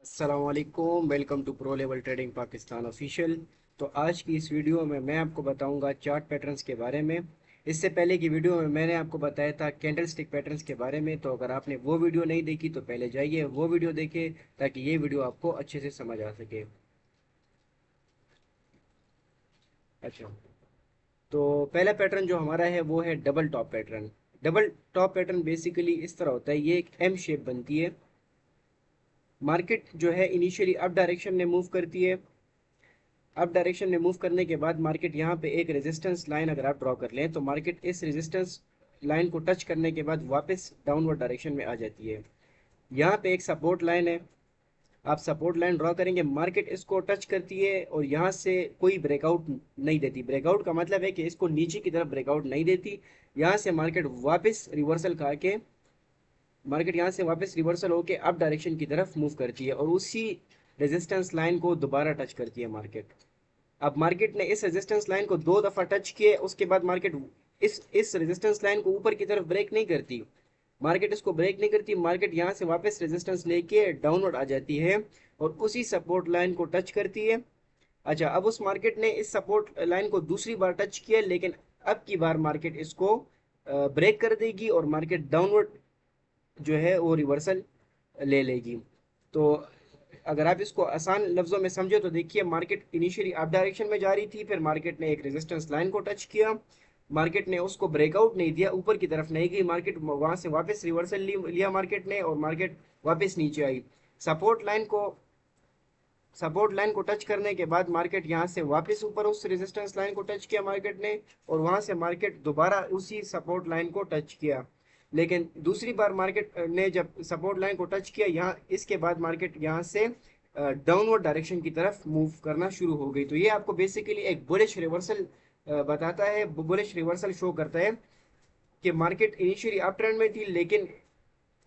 अस्सलामुअलैकुम, welcome to pro level trading Pakistan official. तो आज की इस वीडियो में मैं आपको बताऊंगा चार्ट पैटर्न्स के बारे में। इससे पहले की वीडियो में मैंने आपको बताया था कैंडल स्टिक पैटर्न्स के बारे में। तो अगर आपने वो वीडियो नहीं देखी तो पहले जाइए वो वीडियो देखें ताकि ये वीडियो आपको अच्छे से समझ आ सके। अच्छा, तो पहला पैटर्न जो हमारा है वो है double top pattern. Double top pattern basically इस तरह होता है, ये एक एम शेप बनती है। मार्केट जो है इनिशियली अप डायरेक्शन में मूव करती है। अप डायरेक्शन में मूव करने के बाद मार्केट यहाँ पे एक रेजिस्टेंस लाइन अगर आप ड्रॉ कर लें तो मार्केट इस रेजिस्टेंस लाइन को टच करने के बाद वापस डाउनवर्ड डायरेक्शन में आ जाती है। यहाँ पे एक सपोर्ट लाइन है, आप सपोर्ट लाइन ड्रॉ करेंगे, मार्केट इसको टच करती है और यहाँ से कोई ब्रेकआउट नहीं देती। ब्रेकआउट का मतलब है कि इसको नीचे की तरफ ब्रेकआउट नहीं देती। यहाँ से मार्केट वापस रिवर्सल खा के मार्केट यहाँ से वापस रिवर्सल होके अप डायरेक्शन की तरफ मूव करती है और उसी रेजिस्टेंस लाइन को दोबारा टच करती है मार्केट। अब मार्केट ने इस रेजिस्टेंस लाइन को दो दफा टच किए, उसके बाद मार्केट इस रेजिस्टेंस लाइन को ऊपर की तरफ ब्रेक नहीं करती। मार्केट इसको ब्रेक नहीं करती, मार्केट यहाँ से वापस रेजिस्टेंस लेके डाउनवर्ड आ जाती है और उसी सपोर्ट लाइन को टच करती है। अच्छा, अब उस मार्केट ने इस सपोर्ट लाइन को दूसरी बार टच किया, लेकिन अब की बार मार्केट इसको ब्रेक कर देगी और मार्केट डाउनवर्ड जो है वो रिवर्सल ले लेगी। तो अगर आप इसको आसान लफ्जों में समझे तो देखिए, मार्केट इनिशियली अप डायरेक्शन में जा रही थी, फिर मार्केट ने एक रेजिस्टेंस लाइन को टच किया, मार्केट ने उसको ब्रेकआउट नहीं दिया, ऊपर की तरफ नहीं गई, मार्केट वहां से वापस रिवर्सल लिया मार्केट ने और मार्केट वापस नीचे आई। सपोर्ट लाइन को सपोर्ट लाइन को टच करने के बाद मार्केट यहाँ से वापस ऊपर उस रेजिस्टेंस लाइन को टच किया मार्केट ने और वहां से मार्केट दोबारा उसी सपोर्ट लाइन को टच किया। लेकिन दूसरी बार मार्केट ने जब सपोर्ट लाइन को टच किया, यहाँ इसके बाद मार्केट यहाँ से डाउनवर्ड डायरेक्शन की तरफ मूव करना शुरू हो गई। तो ये आपको बेसिकली एक बुलिश रिवर्सल बताता है, बुलिश रिवर्सल शो करता है कि मार्केट इनिशियली अप ट्रेंड में थी, लेकिन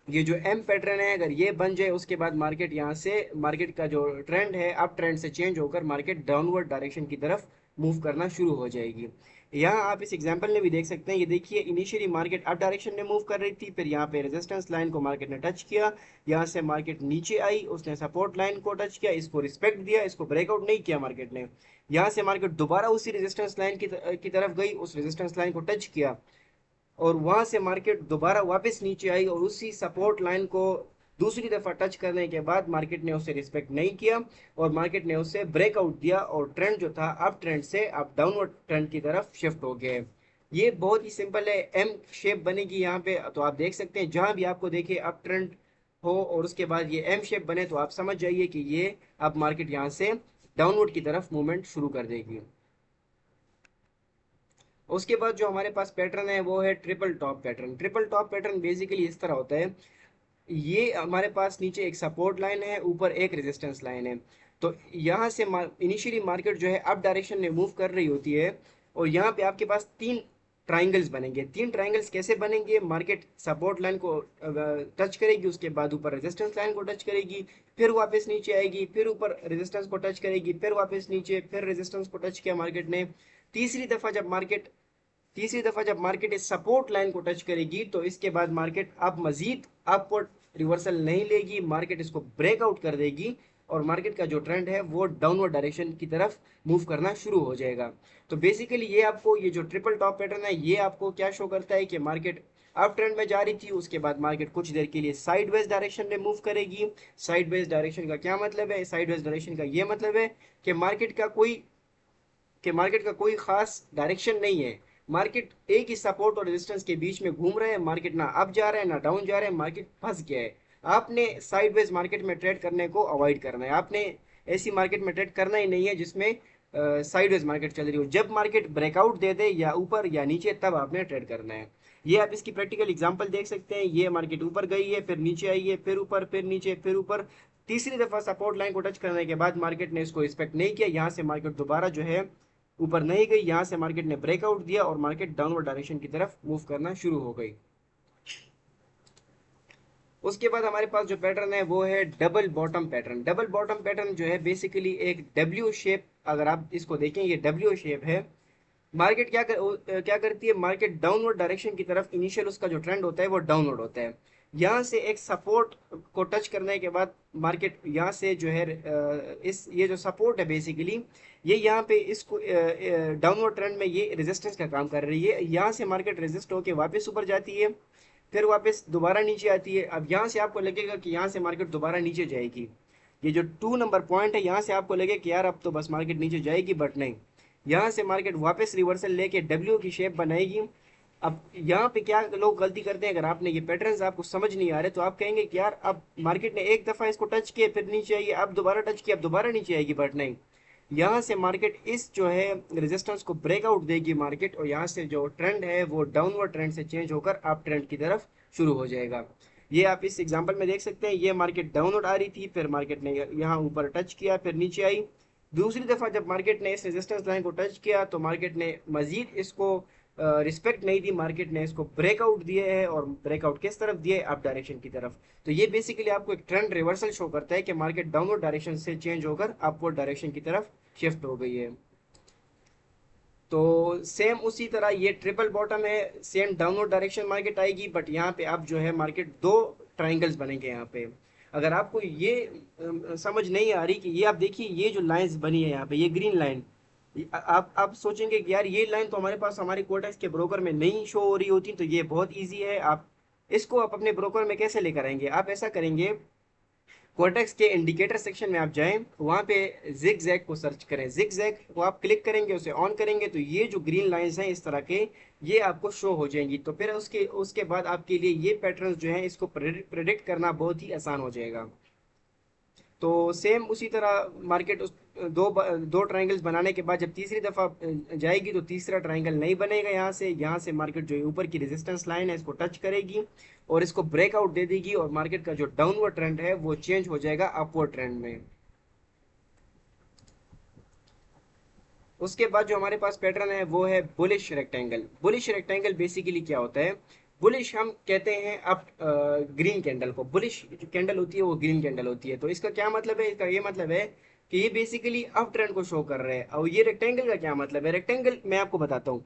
ये जो एम पैटर्न है अगर ये बन जाए उसके बाद मार्केट यहाँ से मार्केट का जो ट्रेंड है अप ट्रेंड से चेंज होकर मार्केट डाउनवर्ड डायरेक्शन की तरफ मूव करना शुरू हो जाएगी। यहाँ आप इस एग्जांपल में भी देख सकते हैं, ये देखिए इनिशियली मार्केट अप डायरेक्शन में मूव कर रही थी, फिर यहाँ पे रेजिस्टेंस लाइन को मार्केट ने टच किया, यहाँ से मार्केट नीचे आई, उसने सपोर्ट लाइन को टच किया, इसको रिस्पेक्ट दिया, इसको ब्रेकआउट नहीं किया मार्केट ने। यहाँ से मार्केट दोबारा उसी रेजिस्टेंस लाइन की तरफ गई, उस रेजिस्टेंस लाइन को टच किया और वहां से मार्केट दोबारा वापस नीचे आई और उसी सपोर्ट लाइन को दूसरी दफा टच करने के बाद मार्केट ने उसे रिस्पेक्ट नहीं किया और मार्केट ने उसे ब्रेकआउट दिया और ट्रेंड जो था अप ट्रेंड से अब डाउनवर्ड ट्रेंड की तरफ शिफ्ट हो गया है। ये बहुत ही सिंपल है, एम शेप बनेगी यहाँ पे। तो आप देख सकते हैं जहां भी आपको देखिए अप ट्रेंड हो और उसके बाद ये एम शेप बने तो आप समझ जाइए कि ये अब मार्केट यहाँ से डाउनवर्ड की तरफ मूवमेंट शुरू कर देगी। उसके बाद जो हमारे पास पैटर्न है वो है triple top pattern. Triple top pattern basically इस तरह होता है, ये हमारे पास नीचे एक सपोर्ट लाइन है, ऊपर एक रेजिस्टेंस लाइन है। तो यहाँ से इनिशियली मार्केट जो है अप डायरेक्शन में मूव कर रही होती है और यहाँ पे आपके पास तीन ट्राइंगल्स बनेंगे। तीन ट्राइंगल्स कैसे बनेंगे, मार्केट सपोर्ट लाइन को टच करेगी, उसके बाद ऊपर रेजिस्टेंस लाइन को टच करेगी, फिर वापस नीचे आएगी, फिर ऊपर रेजिस्टेंस को टच करेगी, फिर वापस नीचे, फिर रेजिस्टेंस को टच किया मार्केट ने। तीसरी दफा जब मार्केट तीसरी दफा जब मार्केट इस सपोर्ट लाइन को टच करेगी तो इसके बाद मार्केट अब मजीद अपवर्ड रिवर्सल नहीं लेगी, मार्केट इसको ब्रेकआउट कर देगी और मार्केट का जो ट्रेंड है वो डाउनवर्ड डायरेक्शन की तरफ मूव करना शुरू हो जाएगा। तो बेसिकली ये आपको ये जो ट्रिपल टॉप पैटर्न है ये आपको क्या शो करता है कि मार्केट अप ट्रेंड में जा रही थी, उसके बाद मार्केट कुछ देर के लिए साइडवेज डायरेक्शन में मूव करेगी। साइडवेज डायरेक्शन का क्या मतलब है, साइडवेज डायरेक्शन का ये मतलब है कि मार्केट का कोई खास डायरेक्शन नहीं है। मार्केट एक ही सपोर्ट और रेजिस्टेंस के बीच में घूम रहे हैं, मार्केट ना अप जा रहा है ना डाउन जा रहा है, मार्केट फंस गया है। आपने साइडवेज मार्केट में ट्रेड करने को अवॉइड करना है, आपने ऐसी मार्केट में ट्रेड करना ही नहीं है जिसमें साइडवेज मार्केट चल रही हो। जब मार्केट ब्रेकआउट दे दे या ऊपर या नीचे तब आपने ट्रेड करना है। ये आप इसकी प्रैक्टिकल एग्जांपल देख सकते हैं, ये मार्केट ऊपर गई है, फिर नीचे आई है, फिर ऊपर, फिर नीचे, फिर ऊपर। तीसरी दफा सपोर्ट लाइन को टच करने के बाद मार्केट ने इसको रिस्पेक्ट नहीं किया, यहाँ से मार्केट दोबारा जो है ऊपर नहीं गई, यहाँ से मार्केट ने ब्रेकआउट दिया और मार्केट डाउनवर्ड डायरेक्शन की तरफ मूव करना शुरू हो गई। उसके बाद हमारे पास जो पैटर्न है वो है double bottom pattern. Double bottom pattern जो है बेसिकली एक डब्ल्यू शेप, अगर आप इसको देखें ये डब्ल्यू शेप है। क्या करती है, मार्केट डाउनवर्ड डायरेक्शन की तरफ, इनिशियल उसका जो ट्रेंड होता है वो डाउनवर्ड होता है। यहाँ से एक सपोर्ट को टच करने के बाद मार्केट यहाँ से जो है इस ये जो सपोर्ट है बेसिकली, ये यहाँ पे इसको डाउनवर्ड ट्रेंड में ये रेजिस्टेंस का काम कर रही है। यहाँ से मार्केट रेजिस्ट होके वापस ऊपर जाती है, फिर वापस दोबारा नीचे आती है। अब यहाँ से आपको लगेगा कि यहाँ से मार्केट दोबारा नीचे जाएगी। ये जो 2 नंबर पॉइंट है, यहाँ से आपको लगे कि यार अब तो बस मार्केट नीचे जाएगी, बट नहीं, यहाँ से मार्केट वापस रिवर्सल लेके डब्ल्यू की शेप बनाएगी। अब यहाँ पे क्या लोग गलती करते हैं, अगर आपने ये पैटर्न्स आपको समझ नहीं आ रहे तो आप कहेंगे कि यार अब मार्केट ने एक दफ़ा इसको टच किया फिर नीचे आई, अब दोबारा टच किया अब दोबारा नीचे आएगी, बट नहीं, यहाँ से मार्केट इस जो है रेजिस्टेंस को ब्रेकआउट देगी मार्केट, और यहाँ से जो ट्रेंड है वो डाउनवर्ड ट्रेंड से चेंज होकर अप ट्रेंड की तरफ शुरू हो जाएगा। ये आप इस एग्जांपल में देख सकते हैं, ये मार्केट डाउनवर्ड आ रही थी, फिर मार्केट ने यहाँ ऊपर टच किया फिर नीचे आई। दूसरी दफ़ा जब मार्केट ने इस रेजिस्टेंस लाइन को टच किया तो मार्केट ने मजीद इसको रिस्पेक्ट नहीं दी, मार्केट ने इसको ब्रेकआउट दिए है, और ब्रेकआउट किस तरफ दिए, अप डायरेक्शन की तरफ। तो ये बेसिकली आपको एक ट्रेंड रिवर्सल शो करता है कि मार्केट डाउनवर्ड डायरेक्शन से चेंज होकर अपवर्ड डायरेक्शन की तरफ शिफ्ट हो गई है। तो सेम उसी तरह ये ट्रिपल बॉटम है, सेम डाउनवर्ड डायरेक्शन मार्केट आएगी, बट यहाँ पे अब जो है मार्केट दो ट्राइंगल्स बनेंगे यहाँ पे। अगर आपको ये समझ नहीं आ रही कि ये आप देखिए, ये जो लाइंस बनी है यहाँ पे, ये ग्रीन लाइन, आप सोचेंगे कि यार ये लाइन तो हमारे पास हमारे कोटेक्स के ब्रोकर में नहीं शो हो रही होती, तो ये बहुत इजी है। आप इसको आप अपने ब्रोकर में कैसे लेकर आएंगे, आप ऐसा करेंगे, कोटेक्स के इंडिकेटर सेक्शन में आप जाएं, वहां पे जिग जैग को सर्च करें, जिग जैग को आप क्लिक करेंगे, उसे ऑन करेंगे तो ये जो ग्रीन लाइंस हैं इस तरह के, ये आपको शो हो जाएंगी। तो फिर उसके उसके बाद आपके लिए ये पैटर्न्स जो हैं इसको प्रेडिक्ट करना बहुत ही आसान हो जाएगा। तो सेम उसी तरह मार्केट उस दो ट्रायंगल्स बनाने के बाद जब तीसरी दफ़ा जाएगी तो तीसरा ट्रायंगल नहीं बनेगा। यहाँ से मार्केट जो है ऊपर की रेजिस्टेंस लाइन है इसको टच करेगी और इसको ब्रेकआउट दे देगी, और मार्केट का जो डाउनवर्ड ट्रेंड है वो चेंज हो जाएगा अपवर्ड ट्रेंड में। उसके बाद जो हमारे पास पैटर्न है वो है bullish rectangle. Bullish rectangle basically क्या होता है, बुलिश हम कहते हैं अप ग्रीन कैंडल को, बुलिश जो कैंडल होती है वो ग्रीन कैंडल होती है। तो इसका क्या मतलब है, इसका ये मतलब है कि ये बेसिकली अप ट्रेंड को शो कर रहे हैं। और ये रेक्टेंगल का क्या मतलब है, रेक्टेंगल मैं आपको बताता हूँ।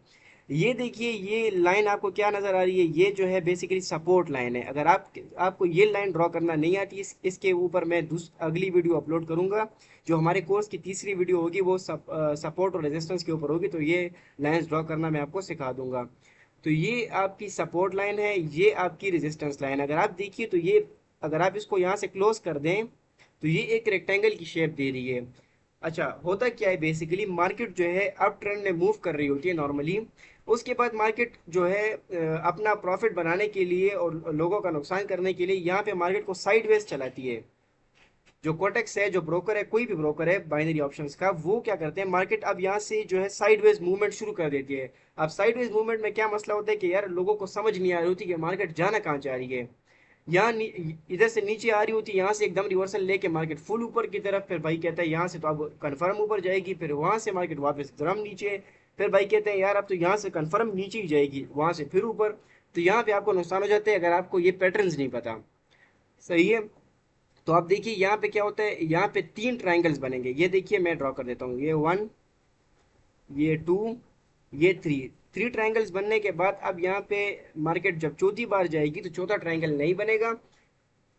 ये देखिए, ये लाइन आपको क्या नजर आ रही है, ये जो है बेसिकली सपोर्ट लाइन है। अगर आपको ये लाइन ड्रॉ करना नहीं आती, इसके ऊपर मैं अगली वीडियो अपलोड करूंगा, जो हमारे कोर्स की तीसरी वीडियो होगी वो सपोर्ट और रेजिस्टेंस के ऊपर होगी, तो ये लाइंस ड्रॉ करना मैं आपको सिखा दूंगा। तो ये आपकी सपोर्ट लाइन है, ये आपकी रेजिस्टेंस लाइन। अगर आप देखिए तो ये, अगर आप इसको यहाँ से क्लोज कर दें तो ये एक रेक्टेंगल की शेप दे रही है। अच्छा, होता क्या है बेसिकली, मार्केट जो है अप ट्रेंड में मूव कर रही होती है नॉर्मली, उसके बाद मार्केट जो है अपना प्रॉफिट बनाने के लिए और लोगों का नुकसान करने के लिए यहाँ पे मार्केट को साइडवेज चलाती है। जो कोटेक्स है, जो ब्रोकर है, कोई भी ब्रोकर है बाइनरी ऑप्शंस का, वो क्या करते हैं, मार्केट अब यहाँ से जो है साइडवेज मूवमेंट शुरू कर देती है। अब साइडवेज मूवमेंट में क्या मसला होता है कि यार लोगों को समझ नहीं आ रही होती कि मार्केट जाना कहाँ चाह रही है। यहाँ इधर से नीचे आ रही होती है, यहाँ से एकदम रिवर्सल लेके मार्केट फुल ऊपर की तरफ, फिर भाई कहता है यहाँ से तो अब कंफर्म ऊपर जाएगी, फिर वहां से मार्केट वापस एकदम नीचे, फिर भाई कहते हैं यार अब तो यहाँ से कंफर्म नीचे ही जाएगी, वहां से फिर ऊपर। तो यहाँ पे आपको नुकसान हो जाता है अगर आपको ये पैटर्न्स नहीं पता। सही है। तो आप देखिए यहाँ पे क्या होता है, यहाँ पे तीन ट्राइंगल्स बनेंगे। ये देखिए मैं ड्रॉ कर देता हूँ, ये 1, ये 2, ये 3। 3 ट्राइंगल्स बनने के बाद अब यहाँ पे मार्केट जब चौथी बार जाएगी तो चौथा ट्राइंगल नहीं बनेगा।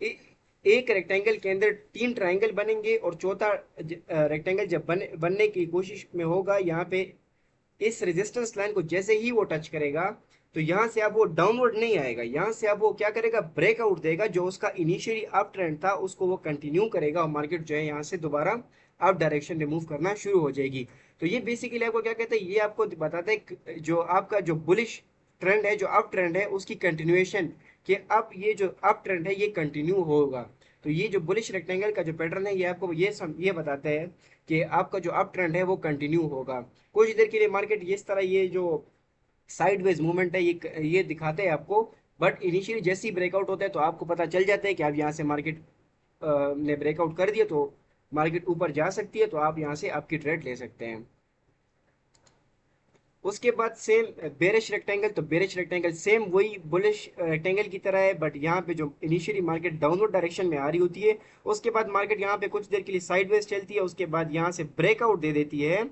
एक रेक्टेंगल के अंदर 3 ट्राइंगल बनेंगे, और चौथा रेक्टेंगल जब बनने की कोशिश में होगा, यहाँ पे इस रेजिस्टेंस लाइन को जैसे ही वो टच करेगा तो यहाँ से अब वो डाउनवर्ड नहीं आएगा, यहाँ से अब वो क्या करेगा, ब्रेकआउट देगा। जो उसका इनिशियली अप ट्रेंड था उसको वो कंटिन्यू करेगा, और मार्केट जो है यहाँ से दोबारा अप डायरेक्शन में मूव करना शुरू हो जाएगी। तो ये बेसिकली आपको क्या कहते हैं, ये आपको बताता है कि जो आपका जो बुलिश ट्रेंड है, जो अप ट्रेंड है, उसकी कंटिन्यूएशन, कि अब ये जो अप ट्रेंड है ये कंटिन्यू होगा। तो ये जो बुलिश रेक्टेंगल का जो पैटर्न है ये आपको ये बताता है कि आपका जो अप ट्रेंड है वो कंटिन्यू होगा। कुछ देर के लिए मार्केट इस तरह ये जो साइडवेज मूवमेंट है ये दिखाते हैं आपको, बट इनिशियली जैसे ही ब्रेकआउट होता है तो आपको पता चल जाता है कि अब यहाँ से मार्केट ने ब्रेकआउट कर दिया तो मार्केट ऊपर जा सकती है, तो आप यहाँ से आपकी ट्रेड ले सकते हैं। उसके बाद सेम बेरिश रेक्टेंगल, तो बेरिश रेक्टेंगल सेम वही बुलिश रेक्टेंगल की तरह है, बट यहाँ पे जो इनिशियली मार्केट डाउनवर्ड डायरेक्शन में आ रही होती है, उसके बाद मार्केट यहाँ पे कुछ देर के लिए साइडवेज चलती है, उसके बाद यहाँ से ब्रेकआउट दे देती है,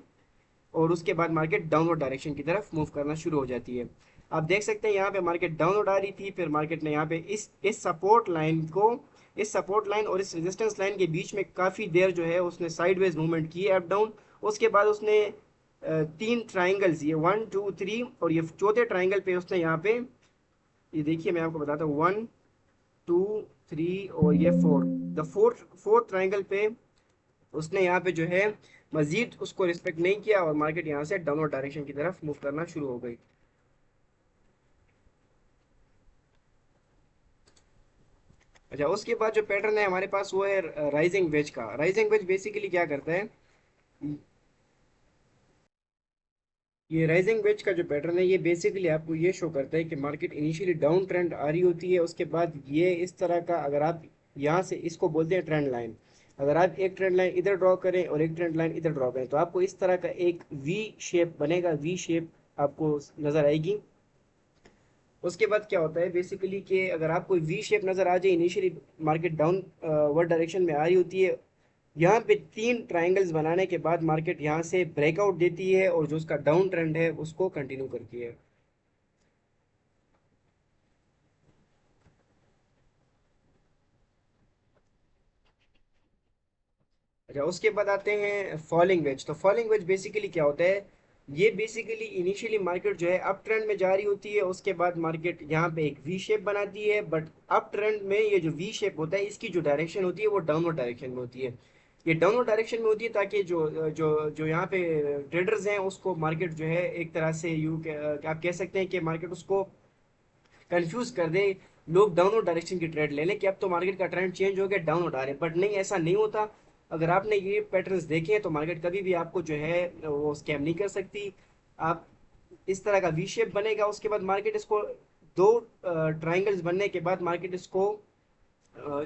और उसके बाद मार्केट डाउनवर्ड डायरेक्शन की तरफ मूव करना शुरू हो जाती है। आप देख सकते हैं यहाँ पे मार्केट डाउनवर्ड आ रही थी, फिर मार्केट ने यहाँ पे इस सपोर्ट लाइन को, इस सपोर्ट लाइन और इस रेजिस्टेंस लाइन के बीच में काफ़ी देर जो है उसने साइडवेज मूवमेंट की अप डाउन। उसके बाद उसने तीन ट्राइंगल्स, ये 1 2 3 और ये चौथे ट्राइंगल पे उसने यहाँ पे, ये देखिए मैं आपको बताता हूँ, 1 2 3 और ये 4, द फोर्थ ट्राइंगल पे उसने यहाँ पे जो है मजीद उसको रिस्पेक्ट नहीं किया और मार्केट यहाँ से डाउनवर्ड डायरेक्शन की तरफ मूव करना शुरू हो गई। अच्छा, उसके बाद जो पैटर्न है हमारे पास वो है राइजिंग वेज का। राइजिंग वेज बेसिकली क्या करता है, ये राइजिंग वेज का जो पैटर्न है ये बेसिकली आपको ये शो करता है कि मार्केट इनिशियली डाउन ट्रेंड आ रही होती है, उसके बाद ये इस तरह का, अगर आप यहाँ से इसको बोलते हैं ट्रेंड लाइन, अगर आप एक ट्रेंड लाइन इधर ड्रॉ करें और एक ट्रेंड लाइन इधर ड्रॉ करें तो आपको इस तरह का एक वी शेप बनेगा, वी शेप आपको नजर आएगी। उसके बाद क्या होता है बेसिकली कि अगर आपको वी शेप नजर आ जाए, initially market down word direction में आ रही होती है, यहाँ पे तीन ट्रायंगल्स बनाने के बाद मार्केट यहाँ से ब्रेकआउट देती है और जो उसका डाउन ट्रेंड है उसको कंटिन्यू करती है। अच्छा, उसके बाद आते हैं फॉलिंग वेज। तो फॉलिंग वेज बेसिकली क्या होता है, ये बेसिकली इनिशियली मार्केट जो है अप ट्रेंड में जा रही होती है, उसके बाद मार्केट यहाँ पे एक वी शेप बनाती है, बट अप ट्रेंड में ये जो वी शेप होता है इसकी जो डायरेक्शन होती है वो डाउनवर्ड डायरेक्शन में होती है। ये डाउनवर्ड डायरेक्शन में होती है ताकि जो जो जो यहाँ पे ट्रेडर्स हैं उसको मार्केट जो है एक तरह से आप कह सकते हैं कि मार्केट उसको कंफ्यूज कर दे, लोग डाउनवर्ड डायरेक्शन की ट्रेड ले लें कि अब तो मार्केट का ट्रेंड चेंज हो गया, डाउनवर्ड आ रहे हैं, बट नहीं, ऐसा नहीं होता। अगर आपने ये पैटर्न्स देखे हैं तो मार्केट कभी भी आपको जो है वो स्कैम नहीं कर सकती। आप इस तरह का वी शेप बनेगा, उसके बाद मार्केट इसको दो ट्राइंगल्स बनने के बाद मार्केट इसको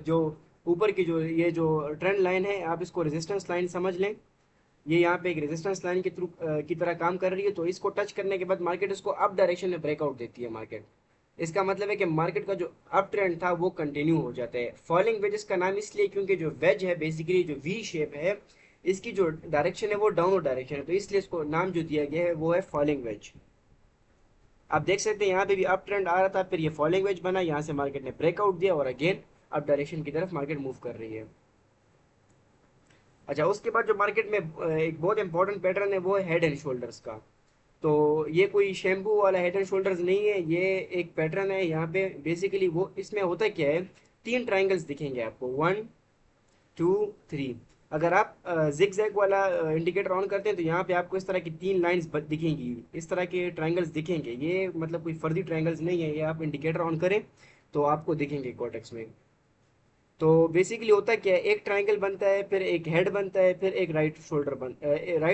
जो ऊपर की जो ये जो ट्रेंड लाइन है आप इसको रेजिस्टेंस लाइन समझ लें, ये यहाँ पे एक रेजिस्टेंस लाइन के थ्रू की तरह काम कर रही है, तो इसको टच करने के बाद मार्केट इसको अप डायरेक्शन में ब्रेकआउट देती है मार्केट। इसका मतलब है कि मार्केट का जो अप ट्रेंड था वो कंटिन्यू हो जाता है। फॉलिंग वेजेस का नाम इसलिए क्योंकि जो वेज है बेसिकली जो वी शेप है इसकी जो डायरेक्शन है वो डाउनवर्ड डायरेक्शन है, तो इसलिए इसको नाम जो दिया गया है वो है फॉलिंग वेज। आप देख सकते हैं यहाँ पे भी अप ट्रेंड आ रहा था, फिर ये फॉलिंग वेज बना, यहाँ से मार्केट ने ब्रेकआउट दिया और अगेन अप डायरेक्शन की तरफ मार्केट मूव कर रही है। अच्छा, उसके बाद जो मार्केट में एक बहुत इंपॉर्टेंट पैटर्न है वो है हेड एंड शोल्डर्स का। तो ये कोई शैम्पू वाला हेड एंड शोल्डर्स नहीं है, ये एक पैटर्न है। यहाँ पे बेसिकली वो इसमें होता क्या है, तीन ट्राइंगल्स दिखेंगे आपको, 1 2 3। अगर आप जिग जैग वाला इंडिकेटर ऑन करते हैं तो यहाँ पे आपको इस तरह की तीन लाइंस दिखेंगी, इस तरह के ट्राइंगल्स दिखेंगे। ये मतलब कोई फर्जी ट्राइंगल्स नहीं है, ये आप इंडिकेटर ऑन करें तो आपको दिखेंगे कॉर्टेक्स में। तो बेसिकली होता क्या है, एक ट्रायंगल बनता है, फिर एक हेड बनता है, फिर एक राइट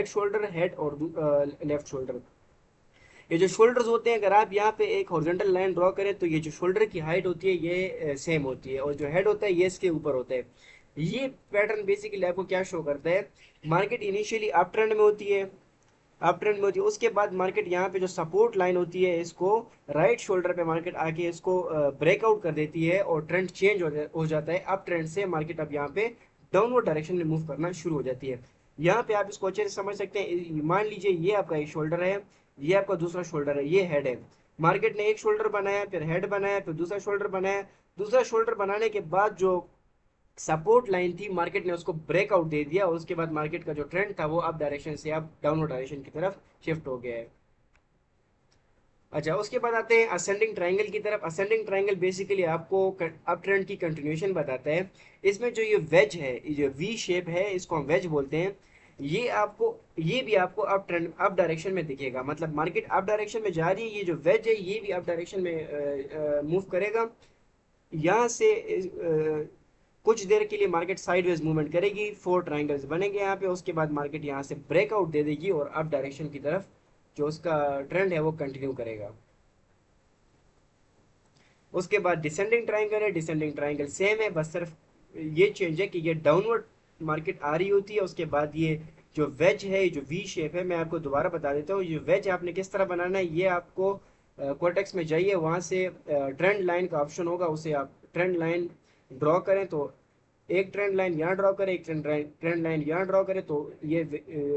शोल्डर, हेड और लेफ्ट शोल्डर। ये जो शोल्डर्स होते हैं, अगर आप यहाँ पे एक हॉरिजॉन्टल लाइन ड्रॉ करें तो ये जो शोल्डर की हाइट होती है ये सेम होती है और जो हेड होता है ये इसके ऊपर होता है। ये पैटर्न बेसिकली आपको क्या शो करता है, मार्केट इनिशियली अप ट्रेंड में होती है, अप ट्रेंड में होती है, उसके बाद मार्केट यहाँ पे जो सपोर्ट लाइन होती है इसको राइट शोल्डर पे मार्केट आके इसको ब्रेकआउट कर देती है और ट्रेंड चेंज हो जाता है। अप ट्रेंड से मार्केट अब यहाँ पे डाउनवर्ड डायरेक्शन में मूव करना शुरू हो जाती है। यहाँ पे आप इसको अच्छे से समझ सकते हैं, मान लीजिए ये आपका एक शोल्डर है, ये आपका दूसरा शोल्डर है, ये हेड है। मार्केट ने एक शोल्डर बनाया, फिर हेड बनाया, फिर दूसरा शोल्डर बनाया। दूसरा शोल्डर बनाने के बाद जो सपोर्ट लाइन थी मार्केट ने उसको ब्रेकआउट दे दिया और उसके बाद मार्केट का जो ट्रेंड था वो अप डायरेक्शन से अब डाउनवर्ड डायरेक्शन की तरफ शिफ्ट हो गया है। अच्छा, उसके बाद आते हैं असेंडिंग ट्रायंगल की तरफ। असेंडिंग ट्रायंगल बेसिकली आपको अप ट्रेंड की कंटिन्यूएशन बताता है। इसमें जो ये वेज है, ये जो वी शेप है इसको हम वेज बोलते हैं, ये आपको, ये भी आपको अप ट्रेंड अप डायरेक्शन में दिखेगा, मतलब मार्केट अप डायरेक्शन में जा रही है, ये जो वेज है ये भी अप डायरेक्शन में मूव करेगा। यहाँ से कुछ देर के लिए मार्केट साइडवेज मूवमेंट करेगी, फोर ट्रायंगल्स बनेंगे यहाँ पे, उसके बाद मार्केट यहाँ से ब्रेकआउट दे देगी और अप डायरेक्शन की तरफ जो उसका ट्रेंड है वो कंटिन्यू करेगा। उसके बाद डिसेंडिंग ट्रायंगल है, डिसेंडिंग ट्रायंगल सेम है, बस सिर्फ ये चेंज है कि ये डाउनवर्ड मार्केट आ रही होती है, उसके बाद ये जो वेज है, ये जो वी शेप है, मैं आपको दोबारा बता देता हूँ, ये वेज आपने किस तरह बनाना है। ये आपको कोटेक्स में जाइए, वहाँ से ट्रेंड लाइन का ऑप्शन होगा, उसे आप ट्रेंड लाइन ड्रॉ करें तो एक ट्रेंड लाइन यहाँ ड्रॉ करें, एक ट्रेंड लाइन यहाँ ड्रॉ करें, तो ये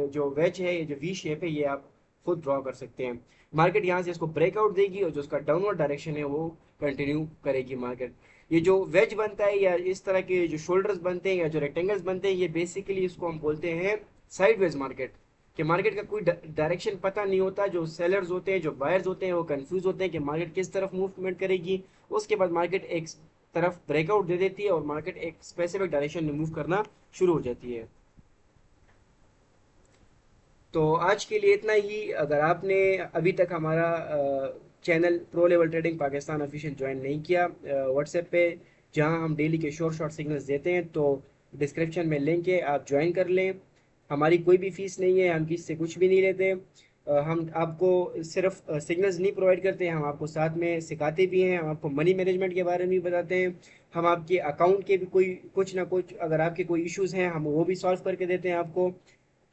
जो वेज है, ये जो वी शेप है, ये आप खुद ड्रॉ कर सकते हैं। मार्केट यहाँ से इसको ब्रेकआउट देगी और जो उसका डाउनवर्ड डायरेक्शन है वो कंटिन्यू करेगी मार्केट। ये जो वेज बनता है या इस तरह के जो शोल्डर्स बनते हैं या जो रेक्टेंगल्स बनते हैं, ये बेसिकली इसको हम बोलते हैं साइडवेज मार्केट। कि मार्केट का कोई डायरेक्शन पता नहीं होता, जो सेलर्स होते हैं जो बायर्स होते हैं वो कंफ्यूज होते हैं कि मार्केट किस तरफ मूवमेंट करेगी। उसके बाद मार्केट एक तरफ ब्रेकआउट दे देती है और मार्केट एक स्पेसिफिक डायरेक्शन में मूव करना शुरू हो जाती है। तो आज के लिए इतना ही। अगर आपने अभी तक हमारा channel pro level trading Pakistan official join नहीं किया व्हाट्सएप पे, जहां हम डेली के शॉर्ट शॉर्ट सिग्नल्स देते हैं, तो डिस्क्रिप्शन में लिंक है, आप ज्वाइन कर लें। हमारी कोई भी फीस नहीं है, हम किसी से कुछ भी नहीं लेते। हम आपको सिर्फ सिग्नल्स नहीं प्रोवाइड करते हैं, हम आपको साथ में सिखाते भी हैं, हम आपको मनी मैनेजमेंट के बारे में भी बताते हैं। हम आपके अकाउंट के भी कोई कुछ ना कुछ, अगर आपके कोई इश्यूज हैं हम वो भी सॉल्व करके देते हैं आपको।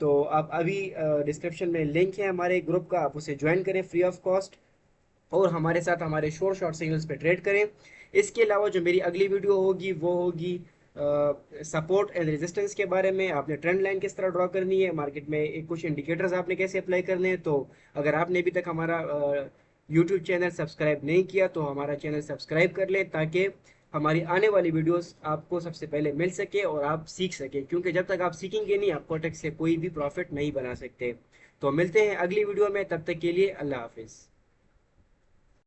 तो आप अभी डिस्क्रिप्शन में लिंक है हमारे ग्रुप का, आप उसे ज्वाइन करें फ्री ऑफ कॉस्ट और हमारे साथ हमारे शॉर्ट शॉर्ट सिग्नल्स पे ट्रेड करें। इसके अलावा जो मेरी अगली वीडियो होगी वो होगी सपोर्ट एंड रेजिस्टेंस के बारे में। आपने ट्रेंड लाइन किस तरह ड्रॉ करनी है मार्केट में, एक कुछ इंडिकेटर्स आपने कैसे अप्लाई करने हैं। तो अगर आपने अभी तक हमारा यूट्यूब चैनल सब्सक्राइब नहीं किया तो हमारा चैनल सब्सक्राइब कर लें, ताकि हमारी आने वाली वीडियोस आपको सबसे पहले मिल सके और आप सीख सके, क्योंकि जब तक आप सीखेंगे नहीं आप कोटेक्स से कोई भी प्रॉफिट नहीं बना सकते। तो मिलते हैं अगली वीडियो में, तब तक के लिए अल्लाह हाफिज़।